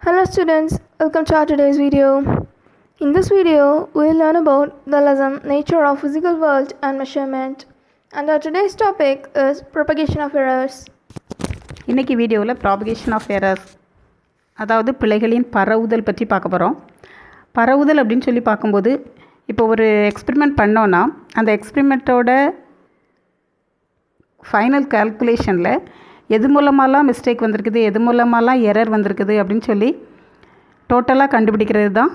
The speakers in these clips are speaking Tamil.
Hello students, welcome to our today's video. In this video, we'll learn about the lesson Nature of Physical World and Measurement. And our today's topic is Propagation of Errors. இன்றைக்கி வீடியோவில் ப்ராபகேஷன் ஆஃப் எரர்ஸ், அதாவது பிழைகளின் பரவுதல் பற்றி பார்க்க போகிறோம். பரவுதல் அப்படின்னு சொல்லி பார்க்கும்போது, இப்போ ஒரு எக்ஸ்பெரிமெண்ட் பண்ணோன்னா அந்த எக்ஸ்பெரிமெண்ட்டோட ஃபைனல் கால்குலேஷனில் எது மூலமாலாம் மிஸ்டேக் வந்திருக்குது, எது மூலமாலாம் எரர் வந்திருக்குது அப்படின்னு சொல்லி டோட்டலாக கண்டுபிடிக்கிறது தான்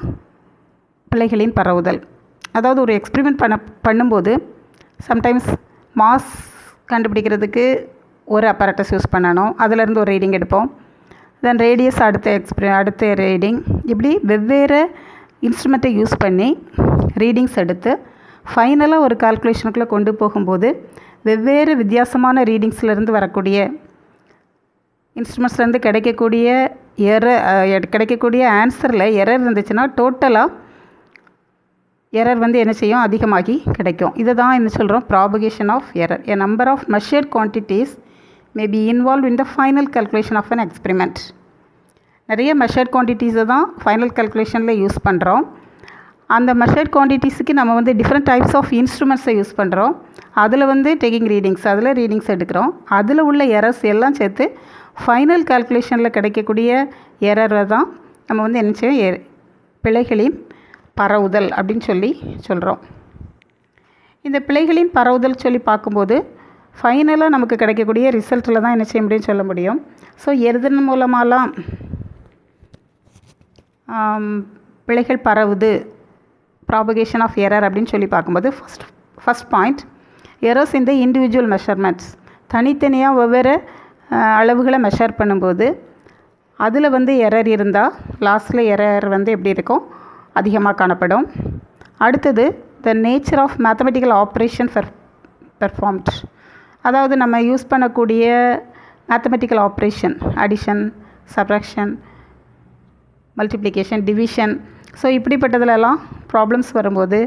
பிழைகளின் பரவுதல். அதாவது ஒரு எக்ஸ்பெரிமெண்ட் பண்ணும்போது சம்டைம்ஸ் மாஸ் கண்டுபிடிக்கிறதுக்கு ஒரு அப்பரேட்டஸ் யூஸ் பண்ணணும், அதிலேருந்து ஒரு ரீடிங் எடுப்போம். தென் ரேடியஸ் அடுத்த ரீடிங், இப்படி வெவ்வேறு இன்ஸ்ட்ருமெண்ட்டை யூஸ் பண்ணி ரீடிங்ஸ் எடுத்து ஃபைனலாக ஒரு கால்குலேஷனுக்குள்ளே கொண்டு போகும்போது வெவ்வேறு வித்தியாசமான ரீடிங்ஸ்லேருந்து வரக்கூடிய இன்ஸ்ட்ருமெண்ட்ஸ்லேருந்து கிடைக்கக்கூடிய ஆன்சரில் எரர் இருந்துச்சுன்னா டோட்டலாக எரர் என்ன செய்யும், அதிகமாகி கிடைக்கும். இதை தான் என்ன சொல்கிறோம், propagation of error. A number of measured quantities may be involved in the final calculation of an experiment. நிறைய மெஷர்ட் குவான்டிட்டிஸை தான் ஃபைனல் கால்குலேஷனில் யூஸ் பண்ணுறோம். அந்த மெஷர்ட் குவான்டிட்டிஸுக்கு நம்ம டிஃப்ரெண்ட் டைப்ஸ் ஆஃப் இன்ஸ்ட்ருமெண்ட்ஸை யூஸ் பண்ணுறோம். அதில் டேக்கிங் ரீடிங்ஸ், அதில் ரீடிங்ஸ் எடுக்கிறோம். அதில் உள்ள எரர்ஸ் எல்லாம் சேர்த்து ஃபைனல் கால்குலேஷனில் கிடைக்கக்கூடிய எரரை தான் நம்ம என்ன செய்யும், பிழைகளின் பரவுதல் அப்படின்னு சொல்கிறோம். இந்த பிழைகளின் பரவுதல் சொல்லி பார்க்கும்போது ஃபைனலாக நமக்கு கிடைக்கக்கூடிய ரிசல்ட்டில் தான் என்ன செய்ய முடியும்னு சொல்ல முடியும். ஸோ எதன் மூலமாலாம் பிழைகள் பரவுது, ப்ராபகேஷன் ஆஃப் எரர் அப்படின்னு சொல்லி பார்க்கும்போது first point, errors in the individual measurements. தனித்தனியாக வெவ்வேறு அளவுகளை மெஷர் பண்ணும்போது அதில் எரர் இருந்தால் லாஸ்ட்டில் எரர் எப்படி இருக்கும், அதிகமாக காணப்படும். அடுத்தது the nature of mathematical operation performed. அதாவது நம்ம யூஸ் பண்ணக்கூடிய mathematical operation, addition, subtraction, multiplication, division, so இப்படிப்பட்டதுலலாம் ப்ராப்ளம்ஸ் வரும்போது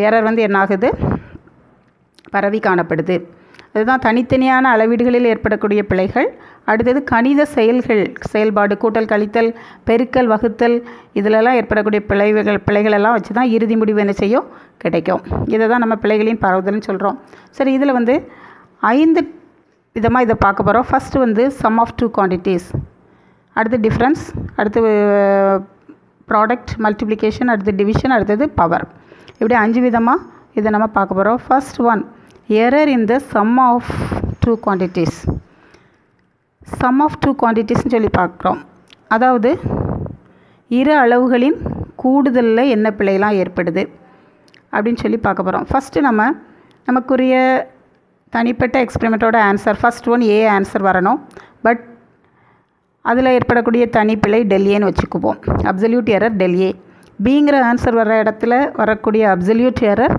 எரர் என்ன ஆகுது, பரவி காணப்படுது. அதுதான் தனித்தனியான அளவீடுகளில் ஏற்படக்கூடிய பிழைகள். அடுத்தது கணித செயல்பாடு, கூட்டல், கழித்தல், பெருக்கல், வகுத்தல், இதிலெல்லாம் ஏற்படக்கூடிய பிழைகளெல்லாம் வச்சு தான் இறுதி முடிவு என்ன செய்யும், கிடைக்கும். இதை தான் நம்ம பிழைகளின் பரவுதல்னு சொல்கிறோம். சரி, இதில் 5 விதமாக இதை பார்க்க போகிறோம். ஃபஸ்ட்டு சம் ஆஃப் 2 குவான்டிட்டிஸ், அடுத்து டிஃப்ரென்ஸ், அடுத்து ப்ராடக்ட், மல்டிப்ளிகேஷன், அடுத்து டிவிஷன், அடுத்தது பவர். இப்படி 5 விதமாக இதை நம்ம பார்க்க போகிறோம். First one, error in the sum of 2 quantities. Sum of 2 குவான்டிட்டிஸ்ன்னு சொல்லி பார்க்குறோம். அதாவது இரு அளவுகளின் கூடுதலில் என்ன பிழைலாம் ஏற்படுது அப்படின்னு சொல்லி பார்க்க போகிறோம். ஃபஸ்ட்டு நமக்குரிய தனிப்பட்ட எக்ஸ்பெரிமெண்ட்டோட answer, first one A answer வரணும். பட் அதில் ஏற்படக்கூடிய தனிப்பிழை டெல்ஏன்னு வச்சுக்குவோம். Absolute error del A. பிங்கிற ஆன்சர் வர இடத்துல வரக்கூடிய அப்சல்யூட் எரர்